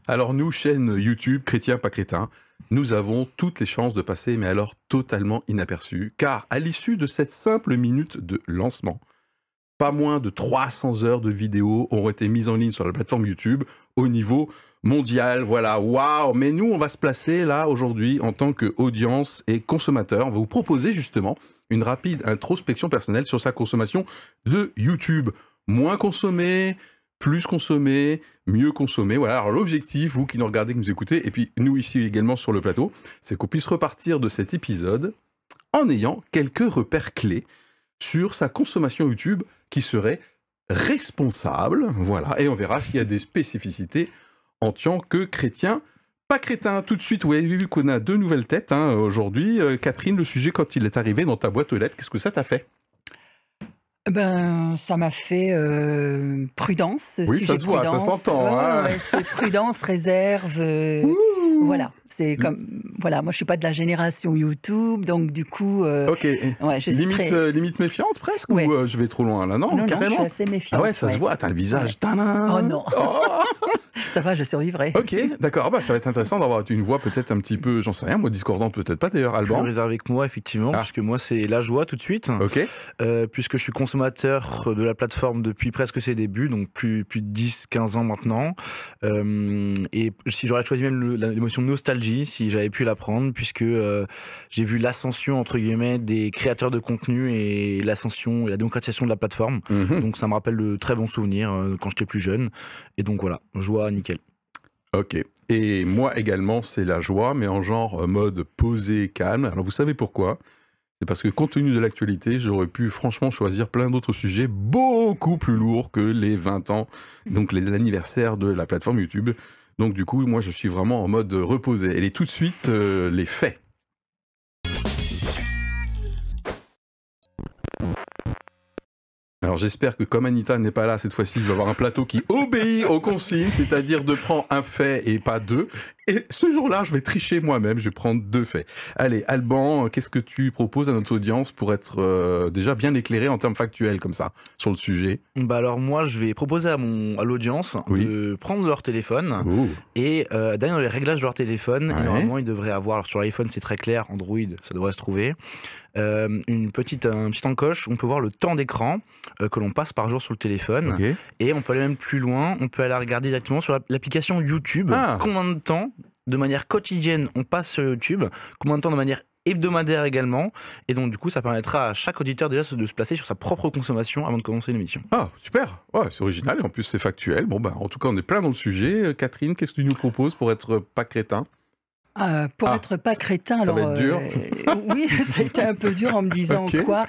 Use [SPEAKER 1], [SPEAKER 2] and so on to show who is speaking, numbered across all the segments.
[SPEAKER 1] Alors nous, chaîne YouTube, chrétien, pas crétin, nous avons toutes les chances de passer, mais alors totalement inaperçus, car à l'issue de cette simple minute de lancement, pas moins de 300 heures de vidéos auront été mises en ligne sur la plateforme YouTube au niveau mondial. Voilà, waouh! Mais nous, on va se placer là aujourd'hui en tant qu'audience et consommateur. On va vous proposer justement une rapide introspection personnelle sur sa consommation de YouTube. Moins consommer, plus consommer, mieux consommer. Voilà, alors l'objectif, vous qui nous regardez, qui nous écoutez, et puis nous ici également sur le plateau, c'est qu'on puisse repartir de cet épisode en ayant quelques repères clés sur sa consommation YouTube qui serait responsable. Voilà, et on verra s'il y a des spécificités en tant que chrétien. Pas crétin, tout de suite, vous avez vu qu'on a deux nouvelles têtes aujourd'hui. Catherine, le sujet, quand il est arrivé dans ta boîte aux lettres, qu'est-ce que ça t'a fait?
[SPEAKER 2] Ben, ça m'a fait prudence,
[SPEAKER 1] Oui, ça
[SPEAKER 2] sujet
[SPEAKER 1] se voit, ça
[SPEAKER 2] prudence.
[SPEAKER 1] s'entend. Hein.
[SPEAKER 2] Ouais, c'est prudence, réserve. Voilà, c'est comme. Voilà, moi je suis pas de la génération YouTube, donc du coup,
[SPEAKER 1] Ok,
[SPEAKER 2] ouais, je suis
[SPEAKER 1] limite,
[SPEAKER 2] très.
[SPEAKER 1] limite méfiante presque,
[SPEAKER 2] Ouais.
[SPEAKER 1] ou je vais trop loin là? Non,
[SPEAKER 2] Non, non, je suis
[SPEAKER 1] carrément.
[SPEAKER 2] assez
[SPEAKER 1] Ah
[SPEAKER 2] méfiante.
[SPEAKER 1] ouais, ça se
[SPEAKER 2] Ouais.
[SPEAKER 1] voit, t'as le visage.
[SPEAKER 2] Ouais.
[SPEAKER 1] Tadam.
[SPEAKER 2] Oh non,
[SPEAKER 1] Oh.
[SPEAKER 2] ça va, je survivrai.
[SPEAKER 1] Ok, d'accord. Bah, ça va être intéressant d'avoir une voix peut-être un petit peu, j'en sais rien, moi discordante peut-être pas d'ailleurs,
[SPEAKER 3] Plus
[SPEAKER 1] Alban.
[SPEAKER 3] réservé que moi, effectivement,
[SPEAKER 1] Ah.
[SPEAKER 3] puisque moi, c'est la joie tout de suite.
[SPEAKER 1] Ok,
[SPEAKER 3] Puisque je suis consommateur de la plateforme depuis presque ses débuts, donc plus de 10-15 ans maintenant. Et si j'aurais choisi même l'émotion nostalgie, si j'avais pu la prendre, puisque j'ai vu l'ascension, entre guillemets, des créateurs de contenu et l'ascension et la démocratisation de la plateforme.
[SPEAKER 1] Mhm.
[SPEAKER 3] Donc ça me rappelle de très bons souvenirs quand j'étais plus jeune. Et donc voilà, joie, nickel.
[SPEAKER 1] Ok. Et moi également, c'est la joie, mais en genre mode posé, calme. Alors vous savez pourquoi? C'est parce que compte tenu de l'actualité, j'aurais pu franchement choisir plein d'autres sujets beaucoup plus lourds que les 20 ans, donc l'anniversaire de la plateforme YouTube. Donc du coup, moi je suis vraiment en mode reposé. Et tout de suite, les faits. Alors j'espère que comme Anita n'est pas là cette fois-ci, je vais avoir un plateau qui obéit aux consignes, c'est-à-dire de prendre un fait et pas deux. Et ce jour-là, je vais tricher moi-même, je vais prendre deux faits. Allez, Alban, qu'est-ce que tu proposes à notre audience pour être déjà bien éclairé en termes factuels comme ça sur le sujet?
[SPEAKER 3] Bah alors moi, je vais proposer à l'audience
[SPEAKER 1] Oui.
[SPEAKER 3] de prendre leur téléphone
[SPEAKER 1] Oh.
[SPEAKER 3] et d'aller dans les réglages de leur téléphone.
[SPEAKER 1] Ouais.
[SPEAKER 3] Et normalement, ils devraient avoir, alors sur l'iPhone c'est très clair, Android ça devrait se trouver, un petit encoche où on peut voir le temps d'écran que l'on passe par jour sur le téléphone.
[SPEAKER 1] Ok.
[SPEAKER 3] Et on peut aller même plus loin, on peut aller regarder directement sur l'application YouTube
[SPEAKER 1] Ah.
[SPEAKER 3] combien de temps, de manière quotidienne, on passe sur YouTube, combien de temps de manière hebdomadaire également. Et donc du coup, ça permettra à chaque auditeur déjà de se placer sur sa propre consommation avant de commencer l'émission.
[SPEAKER 1] Ah, super. Ouais, c'est original et en plus c'est factuel. Bon, bah, en tout cas, on est plein dans le sujet. Catherine, qu'est-ce que tu nous proposes pour être pas crétin?
[SPEAKER 2] Pour
[SPEAKER 1] Ah,
[SPEAKER 2] être pas crétin,
[SPEAKER 1] ça va
[SPEAKER 2] alors
[SPEAKER 1] être dur.
[SPEAKER 2] oui, ça a été un peu dur en me disant
[SPEAKER 1] Ok.
[SPEAKER 2] quoi.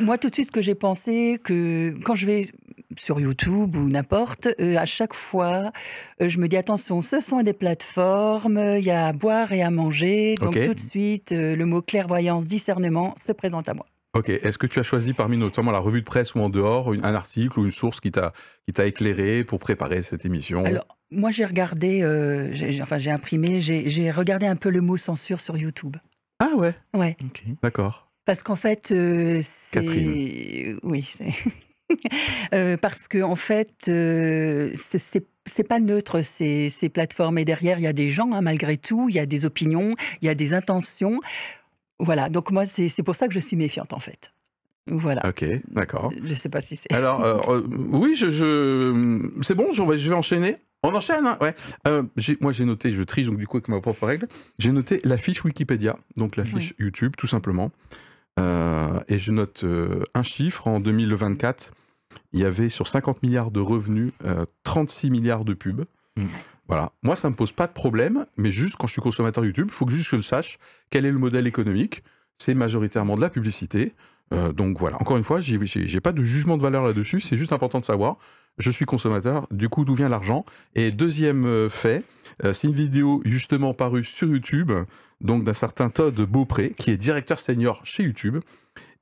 [SPEAKER 2] Moi, tout de suite, ce que j'ai pensé, que quand je vais sur YouTube ou n'importe, à chaque fois, je me dis attention, ce sont des plateformes, il y a à boire et à manger, donc
[SPEAKER 1] Ok.
[SPEAKER 2] tout de suite, le mot clairvoyance, discernement se présente à moi.
[SPEAKER 1] Ok, est-ce que tu as choisi parmi notamment la revue de presse ou en dehors un article ou une source qui t'a éclairé pour préparer cette émission?
[SPEAKER 2] Alors, moi, j'ai regardé, j'ai imprimé, j'ai regardé un peu le mot censure sur YouTube.
[SPEAKER 1] Ah ouais,
[SPEAKER 2] Ouais,
[SPEAKER 3] Ok.
[SPEAKER 1] d'accord.
[SPEAKER 2] parce qu'en fait,
[SPEAKER 1] Catherine.
[SPEAKER 2] oui, c'est parce qu'en en fait, c'est pas neutre ces plateformes et derrière, il y a des gens, hein, malgré tout, il y a des opinions, il y a des intentions. Voilà, donc moi, c'est pour ça que je suis méfiante, en fait. Voilà.
[SPEAKER 1] Ok, d'accord.
[SPEAKER 2] Je sais pas si c'est
[SPEAKER 1] Alors, oui, c'est bon, je vais enchaîner. On enchaîne, hein, ouais. Moi, j'ai noté, je triche donc du coup avec ma propre règle. J'ai noté la fiche Wikipédia, donc la fiche YouTube, tout simplement. Et je note un chiffre. En 2024, il y avait sur 50 milliards de revenus, 36 milliards de pubs.
[SPEAKER 3] Mm.
[SPEAKER 1] Voilà. Moi, ça me pose pas de problème, mais juste quand je suis consommateur YouTube, il faut que juste que je sache quel est le modèle économique. C'est majoritairement de la publicité. Donc voilà, encore une fois, j'ai pas de jugement de valeur là-dessus, c'est juste important de savoir. Je suis consommateur, du coup, d'où vient l'argent? Et deuxième fait, c'est une vidéo justement parue sur YouTube, donc d'un certain Todd Beaupré, qui est directeur senior chez YouTube,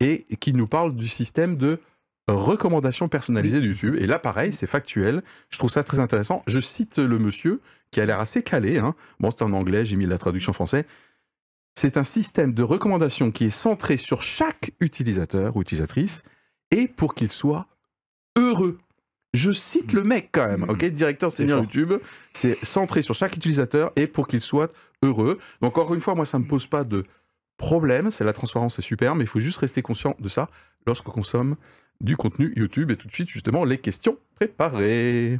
[SPEAKER 1] et qui nous parle du système de recommandations personnalisées de YouTube. Et là, pareil, c'est factuel. Je trouve ça très intéressant. Je cite le monsieur, qui a l'air assez calé. Hein. Bon, c'est en anglais, j'ai mis la traduction en français. C'est un système de recommandation qui est centré sur chaque utilisateur ou utilisatrice et pour qu'il soit heureux. Je cite le mec quand même, ok? Directeur senior
[SPEAKER 3] fort.
[SPEAKER 1] YouTube, c'est centré sur chaque utilisateur et pour qu'il soit heureux. Donc encore une fois, moi ça me pose pas de problème, c'est la transparence, c'est super, mais il faut juste rester conscient de ça lorsqu'on consomme du contenu YouTube. Et tout de suite, justement, les questions préparées.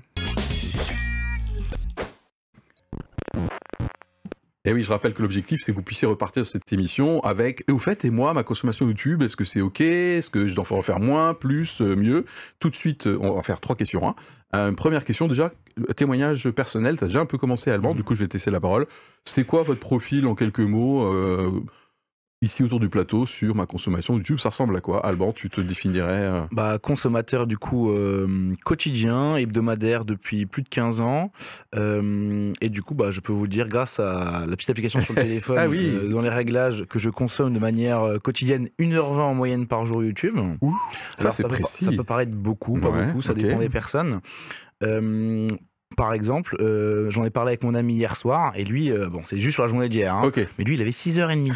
[SPEAKER 1] Et oui, je rappelle que l'objectif, c'est que vous puissiez repartir de cette émission avec, et au fait, et moi, ma consommation YouTube, est-ce que c'est OK? Est-ce que je dois en faire moins, plus, mieux? Tout de suite, on va faire 3 questions. Première question, déjà, témoignage personnel. Tu as déjà un peu commencé, Alban, du coup, je vais te laisser la parole. C'est quoi votre profil en quelques mots ici autour du plateau sur ma consommation YouTube? Ça ressemble à quoi? Alban, tu te définirais
[SPEAKER 3] Consommateur du coup quotidien, hebdomadaire depuis plus de 15 ans. Et du coup, je peux vous le dire, grâce à la petite application sur le téléphone,
[SPEAKER 1] Ah oui.
[SPEAKER 3] dans les réglages, que je consomme de manière quotidienne 1h20 en moyenne par jour YouTube.
[SPEAKER 1] Ça, c'est précis.
[SPEAKER 3] Ça peut paraître beaucoup, pas
[SPEAKER 1] Ouais,
[SPEAKER 3] beaucoup, ça
[SPEAKER 1] ok.
[SPEAKER 3] dépend des personnes. Par exemple, j'en ai parlé avec mon ami hier soir, et lui, c'est juste sur la journée d'hier, hein,
[SPEAKER 1] OK.
[SPEAKER 3] mais lui, il avait 6h30.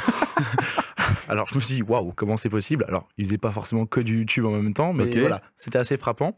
[SPEAKER 3] Alors je me suis dit, waouh, comment c'est possible? Alors, il faisait pas forcément que du YouTube en même temps, mais
[SPEAKER 1] Ok.
[SPEAKER 3] voilà, c'était assez frappant.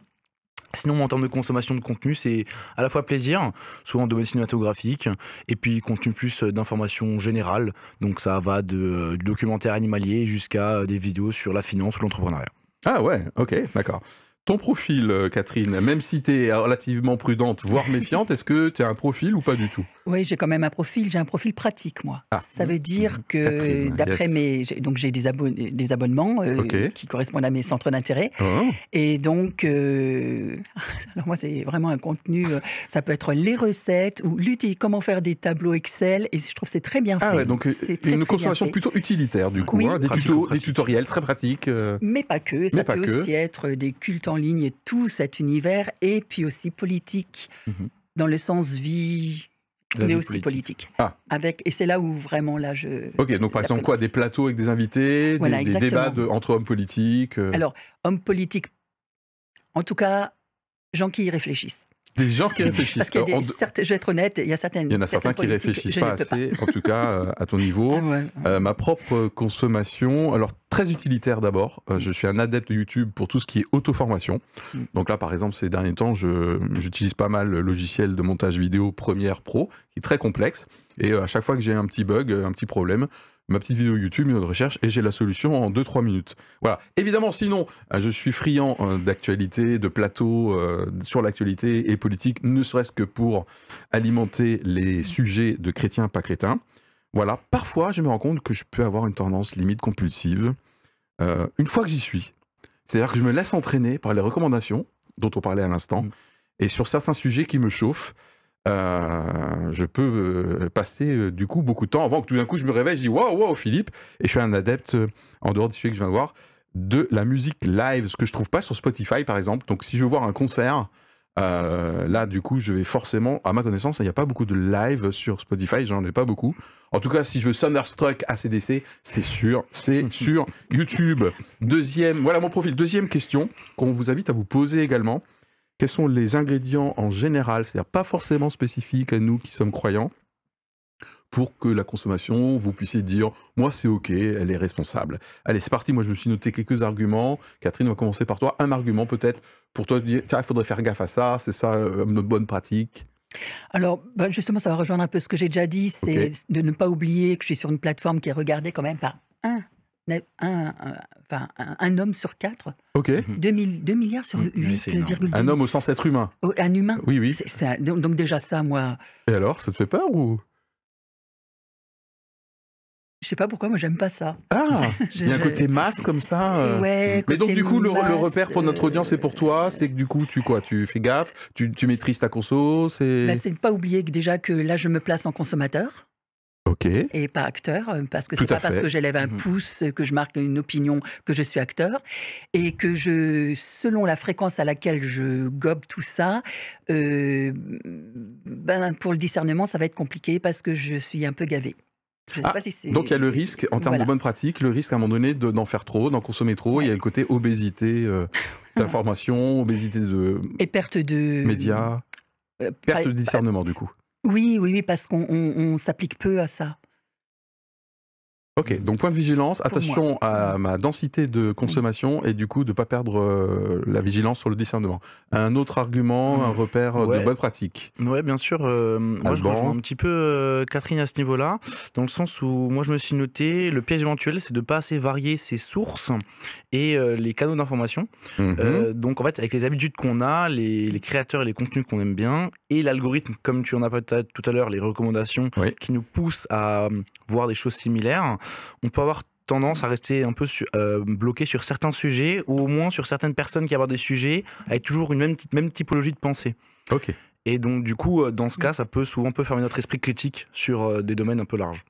[SPEAKER 3] Sinon, en termes de consommation de contenu, c'est à la fois plaisir, souvent de domaine cinématographique, et puis contenu plus d'informations générales. Donc ça va du documentaire animalier jusqu'à des vidéos sur la finance ou l'entrepreneuriat.
[SPEAKER 1] Ah ouais, OK, d'accord. Ton profil, Catherine, même si tu es relativement prudente, voire méfiante, est-ce que tu as un profil ou pas du tout?
[SPEAKER 2] Oui, j'ai quand même un profil, j'ai un profil pratique, moi.
[SPEAKER 1] Ah.
[SPEAKER 2] Ça veut dire que,
[SPEAKER 1] Catherine,
[SPEAKER 2] d'après
[SPEAKER 1] yes.
[SPEAKER 2] donc j'ai des abonnements
[SPEAKER 1] Ok.
[SPEAKER 2] qui correspondent à mes centres d'intérêt.
[SPEAKER 1] Oh.
[SPEAKER 2] Et donc, alors moi, c'est vraiment un contenu, ça peut être les recettes ou comment faire des tableaux Excel. Et je trouve que c'est très bien fait.
[SPEAKER 1] Ah ouais, donc
[SPEAKER 2] C'est très,
[SPEAKER 1] une
[SPEAKER 2] très
[SPEAKER 1] consommation
[SPEAKER 2] bien fait.
[SPEAKER 1] plutôt utilitaire du coup,
[SPEAKER 2] Oui.
[SPEAKER 1] des
[SPEAKER 3] Pratique,
[SPEAKER 1] tutos, des
[SPEAKER 3] pratique.
[SPEAKER 1] tutoriels très pratiques.
[SPEAKER 2] Mais pas que, ça
[SPEAKER 1] Mais pas
[SPEAKER 2] peut
[SPEAKER 1] que.
[SPEAKER 2] aussi être des cultes en ligne et tout cet univers, et puis aussi politique,
[SPEAKER 3] Mhm.
[SPEAKER 2] dans le sens vie,
[SPEAKER 3] La
[SPEAKER 2] mais
[SPEAKER 3] vie
[SPEAKER 2] aussi politique.
[SPEAKER 1] Ah.
[SPEAKER 2] Et c'est là où vraiment, là, je...
[SPEAKER 1] Ok, donc par exemple quoi, des plateaux avec des invités,
[SPEAKER 2] Voilà,
[SPEAKER 1] des débats
[SPEAKER 2] exactement.
[SPEAKER 1] entre hommes politiques,
[SPEAKER 2] Alors, hommes politiques, en tout cas, gens qui y réfléchissent.
[SPEAKER 1] des gens qui réfléchissent.
[SPEAKER 2] Parce qu'il y a
[SPEAKER 1] Alors,
[SPEAKER 2] je vais être honnête, il y a
[SPEAKER 1] il y en a certains qui
[SPEAKER 2] politiques,
[SPEAKER 1] réfléchissent
[SPEAKER 2] je
[SPEAKER 1] pas
[SPEAKER 2] ne peux
[SPEAKER 1] assez, en tout cas à ton niveau.
[SPEAKER 2] Ah ouais.
[SPEAKER 1] Ma propre consommation, alors très utilitaire d'abord. Je suis un adepte de YouTube pour tout ce qui est auto-formation.
[SPEAKER 2] Mm.
[SPEAKER 1] Donc là, par exemple, ces derniers temps, j'utilise pas mal le logiciel de montage vidéo Premiere Pro, qui est très complexe. Et à chaque fois que j'ai un petit bug, un petit problème, ma petite vidéo YouTube, une recherche, et j'ai la solution en 2-3 minutes. Voilà. Évidemment, sinon, je suis friand d'actualité, de plateaux sur l'actualité et politique, ne serait-ce que pour alimenter les sujets de chrétiens, pas crétins. Voilà. Parfois, je me rends compte que je peux avoir une tendance limite compulsive. Une fois que j'y suis, c'est-à-dire que je me laisse entraîner par les recommandations dont on parlait à l'instant, et sur certains sujets qui me chauffent, je peux passer du coup beaucoup de temps avant que tout d'un coup je me réveille, je dis waouh Philippe, et je suis un adepte, en dehors du sujet que je viens de voir, de la musique live, ce que je trouve pas sur Spotify par exemple. Donc si je veux voir un concert, là du coup je vais forcément, à ma connaissance il n'y a pas beaucoup de live sur Spotify, j'en ai pas beaucoup. En tout cas si je veux Thunderstruck ACDC, c'est sur YouTube. Voilà mon profil. Deuxième question qu'on vous invite à vous poser également. Quels sont les ingrédients en général, c'est-à-dire pas forcément spécifiques à nous qui sommes croyants, pour que la consommation, vous puissiez dire « moi c'est ok, elle est responsable ». Allez, c'est parti, moi je me suis noté quelques arguments. Catherine, on va commencer par toi. Un argument peut-être pour toi, dire « tiens, il faudrait faire gaffe à ça, c'est ça notre bonne pratique ».
[SPEAKER 2] Alors, justement, ça va rejoindre un peu ce que j'ai déjà dit, c'est de ne pas oublier que je suis sur une plateforme qui est regardée quand même par un homme sur 4.
[SPEAKER 1] Ok.
[SPEAKER 2] 2 milliards sur
[SPEAKER 3] Oui,
[SPEAKER 2] 8,2.
[SPEAKER 1] Un homme au sens être humain.
[SPEAKER 2] Un humain.
[SPEAKER 1] Oui, oui.
[SPEAKER 2] Donc déjà ça, moi,
[SPEAKER 1] Et alors, ça te fait peur ou...
[SPEAKER 2] je sais pas pourquoi, moi j'aime pas ça.
[SPEAKER 1] Ah, il y a un côté masse comme ça.
[SPEAKER 2] Ouais,
[SPEAKER 1] Mais donc
[SPEAKER 2] côté
[SPEAKER 1] du coup, le
[SPEAKER 2] masse,
[SPEAKER 1] repère pour notre audience et pour toi, c'est que du coup, tu fais gaffe, tu maîtrises ta conso, c'est...
[SPEAKER 2] c'est ne pas oublier que déjà que là je me place en consommateur.
[SPEAKER 1] Ok.
[SPEAKER 2] Et pas acteur, parce que c'est pas parce que j'élève un pouce que je marque une opinion que je suis acteur, et que selon la fréquence à laquelle je gobe tout ça, pour le discernement, ça va être compliqué parce que je suis un peu gavée. Je sais pas si c'est...
[SPEAKER 1] Donc il y a le risque, en termes de bonne pratique, le risque à un moment donné d'en faire trop, d'en consommer trop, il y a le côté obésité d'information, obésité de...
[SPEAKER 2] Et perte de...
[SPEAKER 1] médias, perte de discernement du coup.
[SPEAKER 2] Oui, parce qu'on s'applique peu à ça.
[SPEAKER 1] Ok, donc point de vigilance, attention à ma densité de consommation et du coup de ne pas perdre la vigilance sur le discernement. Un autre argument, un repère de bonne pratique.
[SPEAKER 3] Ouais, bien sûr. Moi, je rejoins un petit peu Catherine à ce niveau-là, dans le sens où moi, je me suis noté, le piège éventuel, c'est de ne pas assez varier ses sources et les canaux d'information. Donc, en fait, avec les habitudes qu'on a, les créateurs et les contenus qu'on aime bien, et l'algorithme, comme tu en as peut-être tout à l'heure, les recommandations qui nous poussent à voir des choses similaires, on peut avoir tendance à rester un peu bloqué sur certains sujets, ou au moins sur certaines personnes qui abordent des sujets avec toujours une même typologie de pensée.
[SPEAKER 1] Ok.
[SPEAKER 3] Et donc du coup, dans ce cas, ça peut souvent fermer notre esprit critique sur des domaines un peu larges.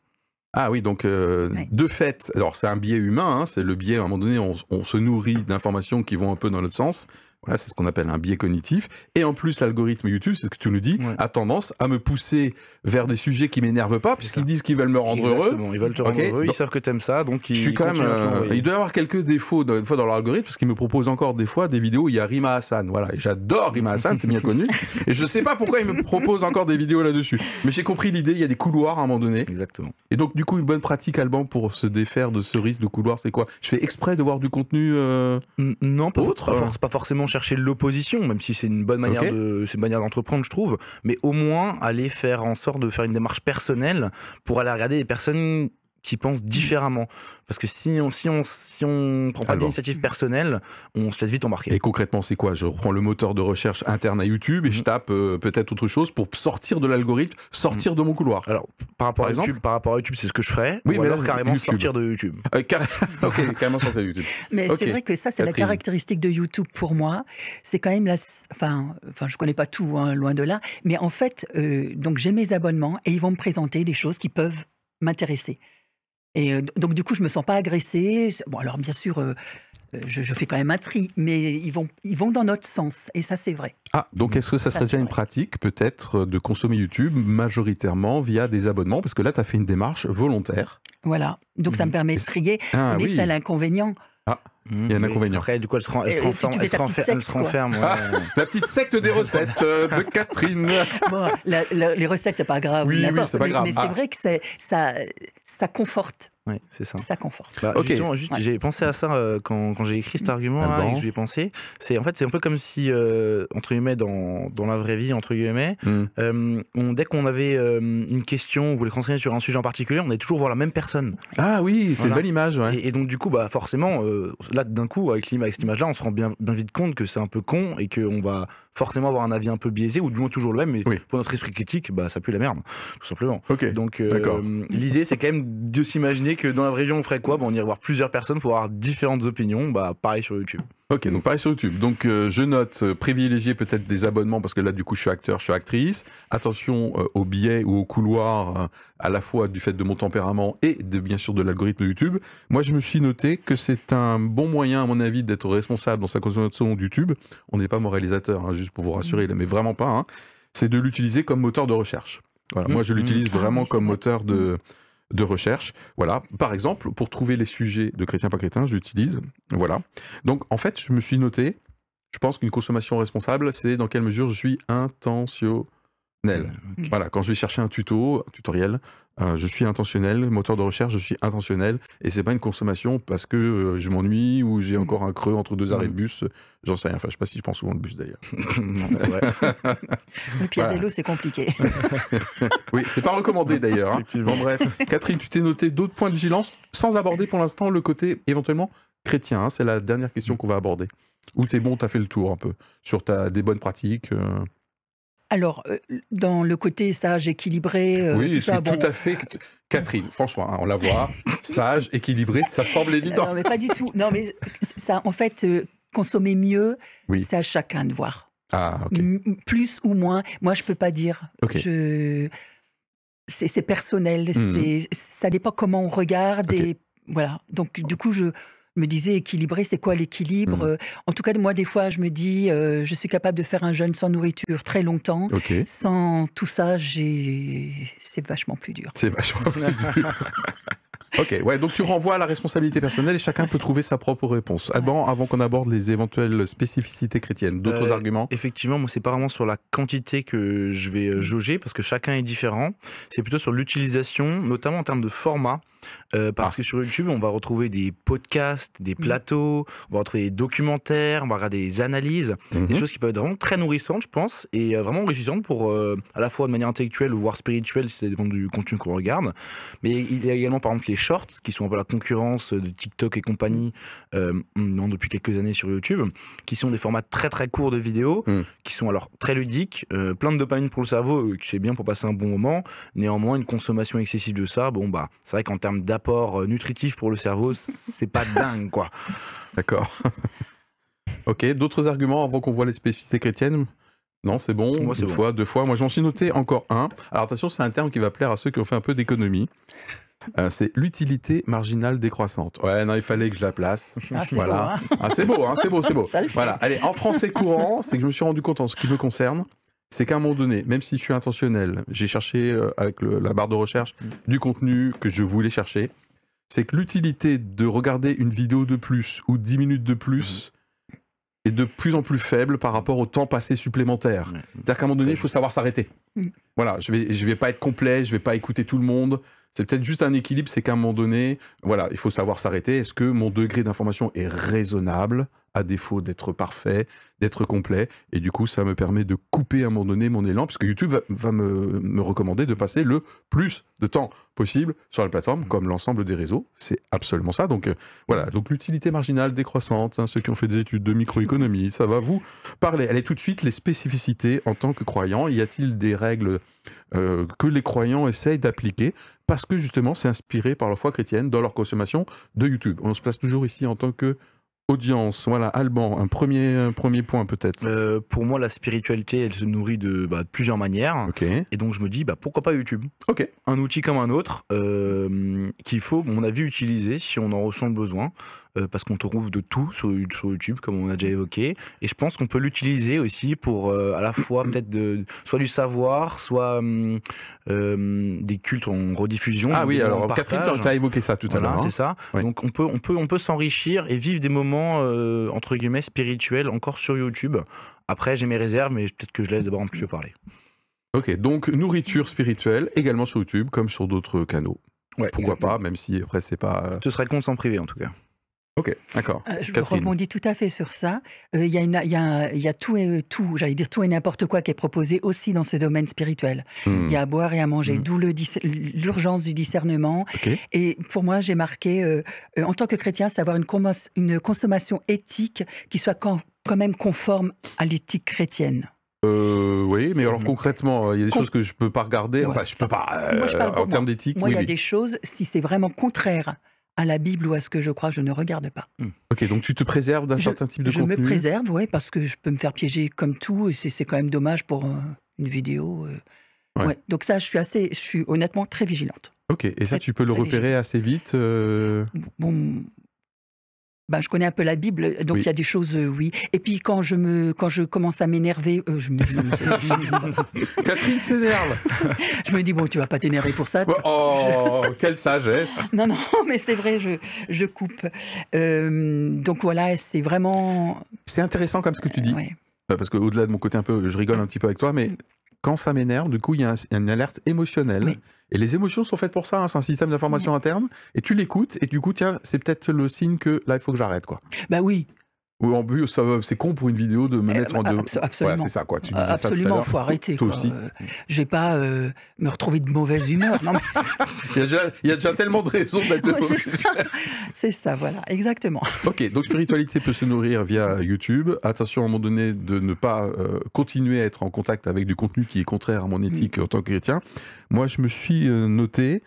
[SPEAKER 1] Ah oui, donc de fait, alors c'est un biais humain, hein, c'est le biais, à un moment donné, on se nourrit d'informations qui vont un peu dans notre sens. Voilà, c'est ce qu'on appelle un biais cognitif. Et en plus, l'algorithme YouTube, c'est ce que tu nous dis, a tendance à me pousser vers des sujets qui m'énervent pas, puisqu'ils disent qu'ils veulent me rendre heureux.
[SPEAKER 3] Ils veulent te rendre heureux, ils savent que t'aimes ça, donc
[SPEAKER 1] je suis quand même. Il doit y avoir quelques défauts des fois dans l'algorithme, parce qu'il me propose encore des fois des vidéos où il y a Rima Hassan. Voilà, et j'adore Rima Hassan, c'est bien connu. Et je sais pas pourquoi il me propose encore des vidéos là-dessus. Mais j'ai compris l'idée, il y a des couloirs à un moment donné.
[SPEAKER 3] Exactement.
[SPEAKER 1] Et donc, du coup, une bonne pratique, Alban, pour se défaire de ce risque de couloir, c'est quoi? Je fais exprès de voir du contenu
[SPEAKER 3] non, pas forcément chercher l'opposition, même si c'est une bonne manière d'entreprendre, je trouve, mais au moins aller faire en sorte de faire une démarche personnelle pour aller regarder des personnes qui pensent différemment. Parce que si on prend pas d'initiative personnelle, on se laisse vite embarquer.
[SPEAKER 1] Et concrètement, c'est quoi? Je reprends le moteur de recherche interne à YouTube et je tape peut-être autre chose pour sortir de l'algorithme, sortir de mon couloir.
[SPEAKER 3] Alors, par rapport à YouTube, c'est ce que je ferais.
[SPEAKER 1] Oui,
[SPEAKER 3] ou
[SPEAKER 1] mais
[SPEAKER 3] alors carrément sortir de YouTube.
[SPEAKER 1] Ok, carrément sortir de YouTube.
[SPEAKER 2] Mais c'est vrai que ça, c'est la caractéristique de YouTube pour moi. C'est quand même enfin, je connais pas tout, hein, loin de là. Mais en fait, donc j'ai mes abonnements et ils vont me présenter des choses qui peuvent m'intéresser. Et donc du coup, je me sens pas agressée. Bon, alors bien sûr, je fais quand même un tri, mais ils vont dans notre sens, et ça c'est vrai.
[SPEAKER 1] Ah, donc est-ce que ça serait déjà une pratique peut-être de consommer YouTube majoritairement via des abonnements? Parce que là, tu as fait une démarche volontaire.
[SPEAKER 2] Voilà, donc ça me permet de trier, mais c'est l'inconvénient.
[SPEAKER 1] Ah, il y a un inconvénient.
[SPEAKER 3] Après, du coup, elle se renferme.
[SPEAKER 1] La petite secte des recettes de Catherine.
[SPEAKER 2] Bon, les recettes, c'est pas grave.
[SPEAKER 1] Oui, c'est pas grave.
[SPEAKER 2] Mais c'est vrai que ça conforte.
[SPEAKER 3] Oui, c'est ça.
[SPEAKER 2] Ça conforte.
[SPEAKER 3] Justement, j'ai pensé à ça quand j'ai écrit cet argument et que j'y ai pensé. C'est un peu comme si, entre guillemets, dans la vraie vie, entre guillemets, dès qu'on avait une question, on voulait renseigner sur un sujet en particulier, on allait toujours voir la même personne.
[SPEAKER 1] Ah oui, c'est une belle image. Ouais.
[SPEAKER 3] Et donc, du coup, forcément, là, d'un coup, avec cette image-là, on se rend bien vite compte que c'est un peu con et qu'on va forcément avoir un avis un peu biaisé, ou du moins toujours le même, mais pour notre esprit critique, ça pue la merde, tout simplement. Donc, l'idée, c'est quand même de s'imaginer que dans la vraie vie, on ferait quoi? On irait voir plusieurs personnes pour avoir différentes opinions. Pareil sur YouTube.
[SPEAKER 1] Ok, donc pareil sur YouTube. Donc je note privilégier peut-être des abonnements parce que là du coup je suis acteur, je suis actrice. Attention aux biais ou aux couloirs à la fois du fait de mon tempérament et bien sûr de l'algorithme de YouTube. Moi je me suis noté que c'est un bon moyen à mon avis d'être responsable dans sa consommation de YouTube. On n'est pas moralisateur, hein, juste pour vous rassurer, mais vraiment pas. Hein. C'est de l'utiliser comme moteur de recherche. Voilà, moi je l'utilise vraiment comme moteur de recherche. Voilà. Par exemple, pour trouver les sujets de chrétiens pas chrétiens, j'utilise. Voilà. Donc, en fait, je me suis noté, je pense qu'une consommation responsable, c'est dans quelle mesure je suis intentionnel. Voilà. Quand je vais chercher un tutoriel, je suis intentionnel. Moteur de recherche, je suis intentionnel. Et c'est pas une consommation parce que je m'ennuie ou j'ai encore un creux entre deux arrêts de bus. J'en sais rien. Enfin, je sais pas si je prends souvent le bus d'ailleurs.
[SPEAKER 3] C'est vrai.
[SPEAKER 2] Et puis à vélo, c'est compliqué.
[SPEAKER 1] Oui, c'est pas recommandé d'ailleurs. Hein. Bon, bref. Catherine, tu t'es noté d'autres points de vigilance sans aborder pour l'instant le côté éventuellement chrétien. Hein. C'est la dernière question qu'on va aborder. Ou c'est bon, tu as fait le tour un peu sur des bonnes pratiques
[SPEAKER 2] Alors, dans le côté sage, équilibré,
[SPEAKER 1] oui,
[SPEAKER 2] tout ça,
[SPEAKER 1] tout à fait. Catherine, François, hein, on la voit, sage, équilibré, ça semble évident.
[SPEAKER 2] Non, mais pas du tout. Non, mais ça, en fait, consommer mieux, c'est à chacun de voir.
[SPEAKER 1] Ah, ok.
[SPEAKER 2] Plus ou moins, moi, je peux pas dire.
[SPEAKER 1] Okay.
[SPEAKER 2] C'est personnel, ça dépend comment on regarde. Et voilà. Donc, du coup, je me disais équilibré, c'est quoi l'équilibre? En tout cas, moi, des fois, je me dis, je suis capable de faire un jeûne sans nourriture très longtemps. Sans tout ça, c'est vachement plus dur.
[SPEAKER 1] C'est vachement plus dur. Ok, ouais, donc tu renvoies à la responsabilité personnelle et chacun peut trouver sa propre réponse. Alban, avant qu'on aborde les éventuelles spécificités chrétiennes, d'autres arguments?
[SPEAKER 3] Effectivement, moi, c'est pas vraiment sur la quantité que je vais jauger, parce que chacun est différent. C'est plutôt sur l'utilisation, notamment en termes de format. Parce que sur YouTube, on va retrouver des podcasts, des plateaux, on va retrouver des documentaires, on va regarder des analyses, des choses qui peuvent être vraiment très nourrissantes, je pense, et vraiment enrichissantes pour à la fois de manière intellectuelle ou voire spirituelle, si ça dépend du contenu qu'on regarde. Mais il y a également par exemple les shorts, qui sont un peu la concurrence de TikTok et compagnie depuis quelques années sur YouTube, qui sont des formats très très courts de vidéos, qui sont alors très ludiques, plein de dopamine pour le cerveau, qui c'est bien pour passer un bon moment. Néanmoins, une consommation excessive de ça, bon bah, c'est vrai qu'en termes d'apport nutritif pour le cerveau, c'est pas dingue, quoi.
[SPEAKER 1] D'accord. Ok, d'autres arguments avant qu'on voit les spécificités chrétiennes? Non, c'est bon.
[SPEAKER 3] Moi, c'est bon.
[SPEAKER 1] Deux fois. Moi, j'en suis noté encore un. Alors attention, c'est un terme qui va plaire à ceux qui ont fait un peu d'économie. C'est l'utilité marginale décroissante. Ouais, non, il fallait que je la place.
[SPEAKER 2] Ah, c'est
[SPEAKER 1] voilà.
[SPEAKER 2] beau, hein.
[SPEAKER 1] Ah, c'est beau, hein, c'est beau, c'est beau.
[SPEAKER 2] Ça le fait.
[SPEAKER 1] Voilà. Allez, en français courant, c'est que je me suis rendu compte en ce qui me concerne, c'est qu'à un moment donné, même si je suis intentionnel, j'ai cherché avec la barre de recherche du contenu que je voulais chercher, c'est que l'utilité de regarder une vidéo de plus ou 10 minutes de plus est de plus en plus faible par rapport au temps passé supplémentaire. C'est-à-dire qu'à un moment donné, il faut savoir s'arrêter. Voilà, je vais pas être complet, je vais pas écouter tout le monde. C'est peut-être juste un équilibre, c'est qu'à un moment donné, voilà, il faut savoir s'arrêter. Est-ce que mon degré d'information est raisonnable, à défaut d'être parfait, d'être complet? Et du coup, ça me permet de couper à un moment donné mon élan, puisque YouTube va me recommander de passer le plus de temps possible sur la plateforme, comme l'ensemble des réseaux. C'est absolument ça. Donc voilà, donc l'utilité marginale décroissante, hein, ceux qui ont fait des études de microéconomie, ça va vous parler. Allez, tout de suite, les spécificités en tant que croyant. Y a-t-il des règles que les croyants essayent d'appliquer parce que justement c'est inspiré par leur foi chrétienne dans leur consommation de YouTube? On se place toujours ici en tant que audience. Voilà, Alban, un premier point peut-être.
[SPEAKER 3] Pour moi, la spiritualité, elle se nourrit de plusieurs manières.
[SPEAKER 1] Ok.
[SPEAKER 3] Et donc je me dis, pourquoi pas YouTube?
[SPEAKER 1] Ok.
[SPEAKER 3] Un outil comme un autre qu'il faut, à mon avis, utiliser si on en ressent le besoin. Parce qu'on trouve de tout sur YouTube, comme on a déjà évoqué. Et je pense qu'on peut l'utiliser aussi pour à la fois peut-être soit du savoir, soit des cultes en rediffusion.
[SPEAKER 1] Ah oui,
[SPEAKER 3] des moments
[SPEAKER 1] alors
[SPEAKER 3] de
[SPEAKER 1] Catherine,
[SPEAKER 3] partage.
[SPEAKER 1] tu as évoqué ça tout à l'heure.
[SPEAKER 3] Voilà,
[SPEAKER 1] Hein.
[SPEAKER 3] c'est ça.
[SPEAKER 1] Ouais.
[SPEAKER 3] Donc on peut s'enrichir et vivre des moments entre guillemets spirituels encore sur YouTube. Après, j'ai mes réserves, mais peut-être que je laisse d'abord un petit peu parler.
[SPEAKER 1] Ok, donc nourriture spirituelle également sur YouTube comme sur d'autres canaux.
[SPEAKER 3] Ouais,
[SPEAKER 1] Pourquoi
[SPEAKER 3] exactement.
[SPEAKER 1] pas, même si après c'est pas.
[SPEAKER 3] Ce serait le compte sans privé en tout cas.
[SPEAKER 1] Ok, d'accord.
[SPEAKER 2] Je
[SPEAKER 1] Catherine.
[SPEAKER 2] rebondis tout à fait sur ça. Il y a tout et j'allais dire tout et n'importe quoi qui est proposé aussi dans ce domaine spirituel. Il y a à boire et à manger, d'où l'urgence du discernement.
[SPEAKER 1] Ok.
[SPEAKER 2] Et pour moi, j'ai marqué, en tant que chrétien, c'est avoir une consommation éthique qui soit quand même conforme à l'éthique chrétienne.
[SPEAKER 1] Oui, mais alors concrètement, il y a des choses que je peux pas regarder. Enfin, je peux pas.
[SPEAKER 2] Moi, je parle pour
[SPEAKER 1] en termes d'éthique.
[SPEAKER 2] Moi, il y a
[SPEAKER 1] oui.
[SPEAKER 2] des choses, si c'est vraiment contraire à la Bible ou à ce que je crois, je ne regarde pas.
[SPEAKER 1] Ok, donc tu te préserves d'un certain type de contenu.
[SPEAKER 2] Je me préserve, oui, parce que je peux me faire piéger comme tout, et c'est quand même dommage pour une vidéo.
[SPEAKER 1] Ouais.
[SPEAKER 2] Ouais. Donc ça, je suis honnêtement très vigilante.
[SPEAKER 1] Ok, et ça,
[SPEAKER 2] Très,
[SPEAKER 1] tu peux le
[SPEAKER 2] très
[SPEAKER 1] repérer assez vite.
[SPEAKER 2] Bon, je connais un peu la Bible, donc il y a des choses, oui. Et puis quand je commence à m'énerver, je me dis, non, mais
[SPEAKER 1] Catherine s'énerve.
[SPEAKER 2] je me dis, bon, tu vas pas t'énerver pour ça.
[SPEAKER 1] Oh, quelle sagesse.
[SPEAKER 2] Non, mais c'est vrai, je coupe. Donc voilà, c'est vraiment...
[SPEAKER 1] C'est intéressant comme ce que tu dis.
[SPEAKER 2] Ouais.
[SPEAKER 1] Parce qu'au-delà de mon côté un peu, je rigole un petit peu avec toi, mais quand ça m'énerve, du coup, il y a une alerte émotionnelle.
[SPEAKER 2] Oui.
[SPEAKER 1] Et les émotions sont faites pour ça, hein, c'est un système d'information interne. Et tu l'écoutes, et du coup, tiens, c'est peut-être le signe que là, il faut que j'arrête, quoi.
[SPEAKER 2] Bah oui.
[SPEAKER 1] Ou en plus, c'est con pour une vidéo de me mettre en deux.
[SPEAKER 2] Absolument.
[SPEAKER 1] Voilà, c'est ça, quoi. Tu disais
[SPEAKER 2] Absolument,
[SPEAKER 1] ça tout à l'heure.
[SPEAKER 2] faut arrêter.
[SPEAKER 1] Toi
[SPEAKER 2] Quoi.
[SPEAKER 1] aussi.
[SPEAKER 2] Je vais pas me retrouver de mauvaise humeur. Non, mais...
[SPEAKER 1] il y a déjà tellement de raisons d'être de mauvaise humeur.
[SPEAKER 2] C'est ça, voilà, exactement.
[SPEAKER 1] Ok, donc spiritualité peut se nourrir via YouTube. Attention à un moment donné de ne pas continuer à être en contact avec du contenu qui est contraire à mon éthique en tant que chrétien. Moi, je me suis noté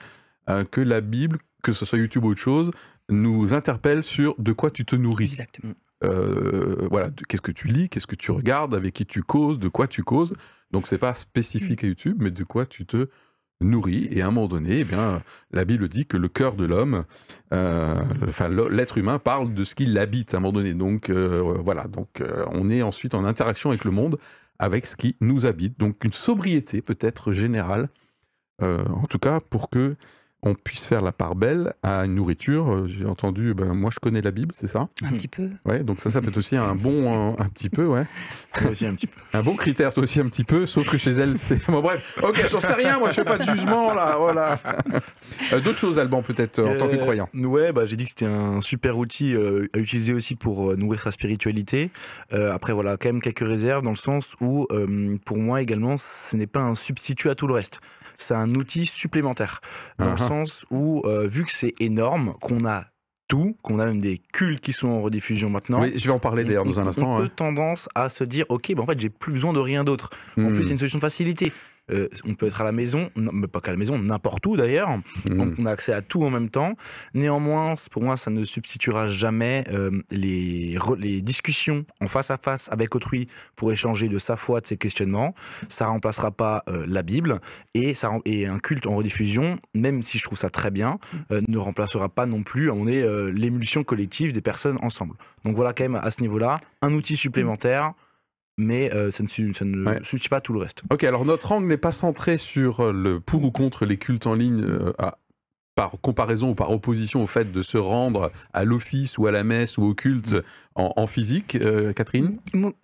[SPEAKER 1] que la Bible, que ce soit YouTube ou autre chose, nous interpelle sur de quoi tu te nourris.
[SPEAKER 2] Exactement.
[SPEAKER 1] Voilà, qu'est-ce que tu lis, qu'est-ce que tu regardes, avec qui tu causes, de quoi tu causes. Donc c'est pas spécifique à YouTube, mais de quoi tu te nourris. Et à un moment donné, eh bien, la Bible dit que le cœur de l'homme, l'être humain parle de ce qu'il habite à un moment donné. Donc voilà, on est ensuite en interaction avec le monde, avec ce qui nous habite. Donc une sobriété peut-être générale, en tout cas pour que on puisse faire la part belle à une nourriture. J'ai entendu, moi je connais la Bible, c'est ça?
[SPEAKER 2] Un petit peu.
[SPEAKER 1] Ouais, donc ça peut être aussi un bon, un petit peu, ouais.
[SPEAKER 3] Moi aussi un petit peu.
[SPEAKER 1] Un bon critère, toi aussi un petit peu, sauf que chez elle, c'est... Bon bref, ok, j'en sais rien, moi je fais pas de jugement là, voilà. D'autres choses, Alban, peut-être, en tant que croyant?
[SPEAKER 3] Ouais, j'ai dit que c'était un super outil à utiliser aussi pour nourrir sa spiritualité. Après, voilà, quand même quelques réserves dans le sens où, pour moi également, ce n'est pas un substitut à tout le reste. C'est un outil supplémentaire. Dans le sens où, vu que c'est énorme, qu'on a tout, qu'on a même des cultes qui sont en rediffusion maintenant.
[SPEAKER 1] Oui, je vais en parler d'ailleurs dans un instant.
[SPEAKER 3] On peut tendance à se dire, ok, en fait, j'ai plus besoin de rien d'autre. En plus, c'est une solution de facilité. On peut être à la maison, mais pas qu'à la maison, n'importe où d'ailleurs. Donc on a accès à tout en même temps. Néanmoins, pour moi, ça ne substituera jamais les discussions en face à face avec autrui pour échanger de sa foi, de ses questionnements. Ça remplacera pas la Bible et un culte en rediffusion, même si je trouve ça très bien, ne remplacera pas non plus à mon avis l'émulsion collective des personnes ensemble. Donc voilà, quand même à ce niveau-là, un outil supplémentaire. Mais ça ne suffit pas tout le reste.
[SPEAKER 1] Ok, alors notre angle n'est pas centré sur le pour ou contre les cultes en ligne par comparaison ou par opposition au fait de se rendre à l'office ou à la messe ou au culte en physique. Catherine?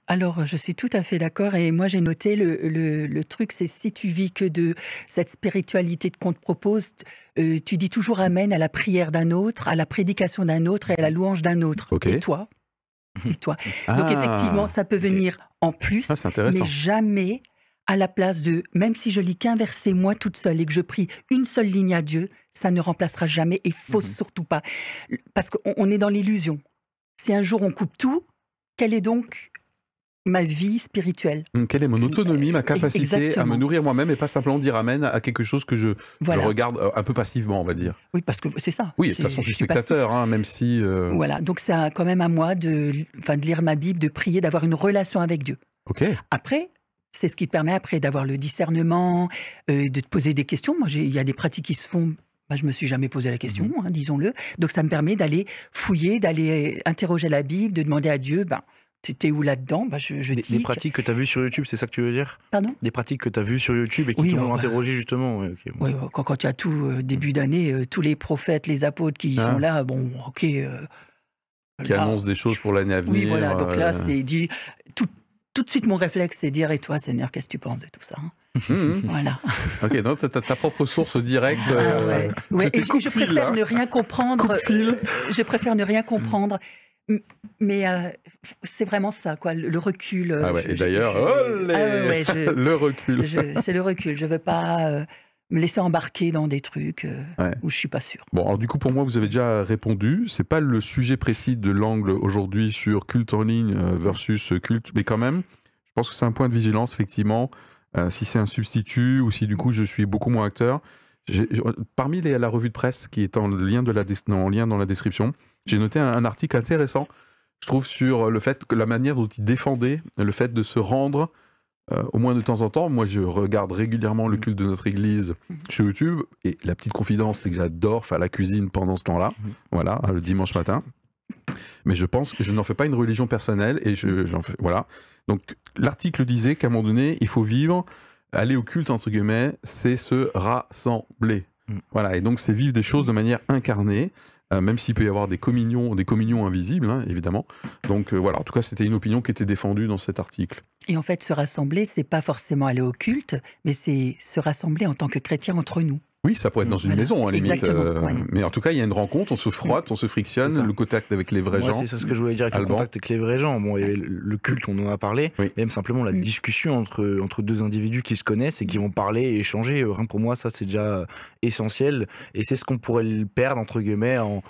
[SPEAKER 2] Alors, je suis tout à fait d'accord et moi j'ai noté le truc, c'est si tu vis que de cette spiritualité qu'on te propose, tu dis toujours amen à la prière d'un autre, à la prédication d'un autre et à la louange d'un autre.
[SPEAKER 1] Ok.
[SPEAKER 2] Et toi? Donc effectivement, ça peut venir en plus,
[SPEAKER 1] c'est intéressant.
[SPEAKER 2] mais jamais à la place de, même si je lis qu'un verset moi toute seule et que je prie une seule ligne à Dieu, ça ne remplacera jamais et il faut surtout pas. Parce qu'on est dans l'illusion. Si un jour on coupe tout, quelle est donc ma vie spirituelle?
[SPEAKER 1] Quelle est mon autonomie, ma capacité
[SPEAKER 2] Exactement.
[SPEAKER 1] à me nourrir moi-même et pas simplement dire amen à quelque chose que je regarde un peu passivement, on va dire.
[SPEAKER 2] Oui, parce que c'est ça.
[SPEAKER 1] Oui, de toute façon, je suis spectateur, même si...
[SPEAKER 2] Voilà, donc c'est quand même à moi de lire ma Bible, de prier, d'avoir une relation avec Dieu.
[SPEAKER 1] Ok.
[SPEAKER 2] Après, c'est ce qui te permet après d'avoir le discernement, de te poser des questions. Moi, il y a des pratiques qui se font... je ne me suis jamais posé la question, disons-le. Donc ça me permet d'aller fouiller, d'aller interroger la Bible, de demander à Dieu... T'es où là-dedans?
[SPEAKER 3] Des pratiques que tu as vues sur YouTube, c'est ça que tu veux dire?
[SPEAKER 2] Pardon?
[SPEAKER 3] Des pratiques que tu as vues sur YouTube et qui t'ont interrogé justement.
[SPEAKER 2] Oui, quand tu as tout début d'année, tous les prophètes, les apôtres qui sont là, qui
[SPEAKER 1] annoncent des choses pour l'année à venir.
[SPEAKER 2] Oui, voilà, donc là, c'est dit... Tout de suite, mon réflexe, c'est dire, et toi, Seigneur, qu'est-ce que tu penses de tout ça? Voilà. Ok,
[SPEAKER 1] donc tu as ta propre source directe.
[SPEAKER 2] Je préfère ne rien comprendre. Je préfère ne rien comprendre. Mais c'est vraiment ça, quoi, le recul.
[SPEAKER 1] Et d'ailleurs, le recul.
[SPEAKER 2] C'est le recul. Je ne veux pas me laisser embarquer dans des trucs où je ne suis pas sûr.
[SPEAKER 1] Bon, alors du coup, pour moi, vous avez déjà répondu. Ce n'est pas le sujet précis de l'angle aujourd'hui sur culte en ligne versus culte, mais quand même, je pense que c'est un point de vigilance, effectivement, si c'est un substitut ou si du coup, je suis beaucoup moins acteur. Parmi la revue de presse qui est en lien dans la description, j'ai noté un article intéressant, je trouve, sur le fait que la manière dont il défendait le fait de se rendre, au moins de temps en temps. Moi, je regarde régulièrement le culte de notre église sur YouTube, et la petite confidence, c'est que j'adore faire la cuisine pendant ce temps-là, voilà, le dimanche matin. Mais je pense que je n'en fais pas une religion personnelle, et j'en fais, voilà. Donc, l'article disait qu'à un moment donné, il faut vivre, aller au culte, entre guillemets, c'est se rassembler. Voilà, et donc c'est vivre des choses de manière incarnée, même s'il peut y avoir des communions invisibles, évidemment. Donc voilà, en tout cas, c'était une opinion qui était défendue dans cet article.
[SPEAKER 2] Et en fait, se rassembler, c'est pas forcément aller au culte, mais c'est se rassembler en tant que chrétien entre nous.
[SPEAKER 1] Oui, ça pourrait être dans une maison, à la limite. Mais en tout cas, il y a une rencontre, on se frotte, on se frictionne, le contact avec les vrais gens.
[SPEAKER 3] C'est ça ce que je voulais dire, avec le contact avec les vrais gens. Bon, il y avait le culte, on en a parlé, même simplement la discussion entre deux individus qui se connaissent et qui vont parler et échanger. Rien pour moi, ça, c'est déjà essentiel. Et c'est ce qu'on pourrait perdre, entre guillemets, en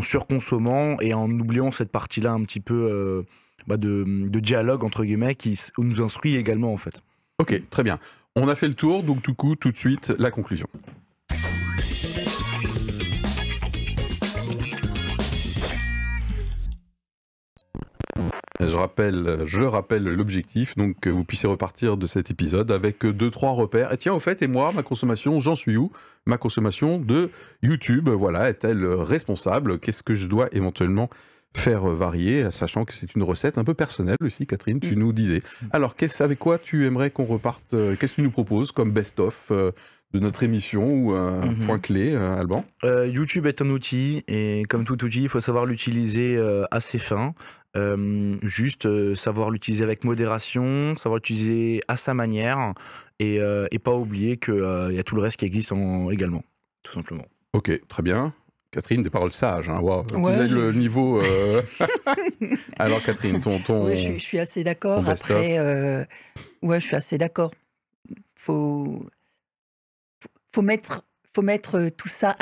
[SPEAKER 3] surconsommant et en oubliant cette partie-là un petit peu de dialogue, entre guillemets, qui nous instruit également, en fait.
[SPEAKER 1] Ok, très bien. On a fait le tour, donc du coup, tout de suite, la conclusion. Je rappelle l'objectif, donc que vous puissiez repartir de cet épisode avec 2-3 repères. Et tiens, au fait, et moi, ma consommation, j'en suis où? Ma consommation de YouTube, voilà, est-elle responsable? Qu'est-ce que je dois éventuellement faire varier, sachant que c'est une recette un peu personnelle aussi, Catherine, tu nous disais. Alors, avec quoi tu aimerais qu'on reparte? Qu'est-ce que tu nous proposes comme best-of de notre émission ou un point clé, Alban?
[SPEAKER 3] YouTube est un outil et comme tout outil, il faut savoir l'utiliser à ses fins. Juste savoir l'utiliser avec modération, savoir l'utiliser à sa manière et pas oublier qu'il y a tout le reste qui existe également, tout simplement.
[SPEAKER 1] Ok, très bien. Catherine, des paroles sages. Hein. Wow.
[SPEAKER 2] Ouais,
[SPEAKER 1] Vous avez le niveau. Alors, Catherine, ton.
[SPEAKER 2] Oui, je suis assez d'accord.
[SPEAKER 1] ton best-of.
[SPEAKER 2] Après, ouais, je suis assez d'accord. Faut mettre tout ça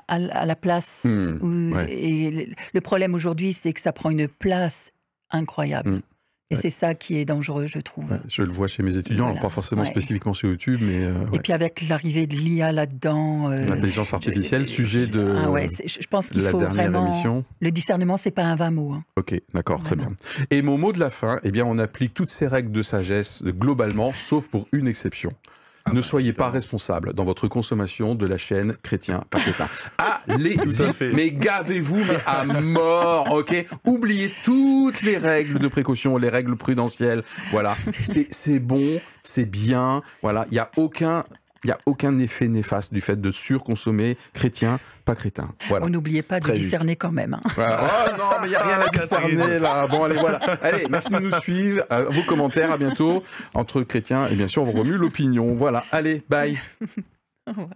[SPEAKER 2] à la place.
[SPEAKER 1] Ouais.
[SPEAKER 2] Et le problème aujourd'hui, c'est que ça prend une place incroyable. Et
[SPEAKER 1] Ouais.
[SPEAKER 2] c'est ça qui est dangereux, je trouve.
[SPEAKER 1] Ouais, je le vois chez mes étudiants, alors
[SPEAKER 2] Voilà.
[SPEAKER 1] pas forcément
[SPEAKER 2] Ouais.
[SPEAKER 1] spécifiquement sur YouTube, mais
[SPEAKER 2] Et
[SPEAKER 1] ouais.
[SPEAKER 2] puis avec l'arrivée de l'IA là-dedans,
[SPEAKER 1] L'intelligence artificielle, sujet de,
[SPEAKER 2] ah ouais, je pense
[SPEAKER 1] de
[SPEAKER 2] qu'il
[SPEAKER 1] la
[SPEAKER 2] faut
[SPEAKER 1] dernière
[SPEAKER 2] vraiment.
[SPEAKER 1] émission.
[SPEAKER 2] Le discernement, c'est pas un vain mot. Hein.
[SPEAKER 1] Ok, d'accord, très
[SPEAKER 2] Vraiment.
[SPEAKER 1] bien. Et mon mot de la fin, eh bien, on applique toutes ces règles de sagesse globalement, sauf pour une exception. Ne soyez pas responsable dans votre consommation de la chaîne Chrétien pas Crétin. Allez-y,
[SPEAKER 3] Tout à fait.
[SPEAKER 1] mais gavez-vous mais à mort, ok? Oubliez toutes les règles de précaution, les règles prudentielles. Voilà, c'est bon, c'est bien. Voilà, il n'y a aucun effet néfaste du fait de surconsommer Chrétien pas Crétin. Voilà.
[SPEAKER 2] On n'oubliez pas de
[SPEAKER 3] Très juste.
[SPEAKER 2] discerner quand même. Hein.
[SPEAKER 1] Voilà. Oh non, mais il n'y a rien à discerner là. Bon, allez, voilà. Allez, merci de nous suivre. Vos commentaires, à bientôt. Entre chrétiens, et bien sûr, on vous remue l'opinion. Voilà. Allez, bye.
[SPEAKER 2] Au revoir.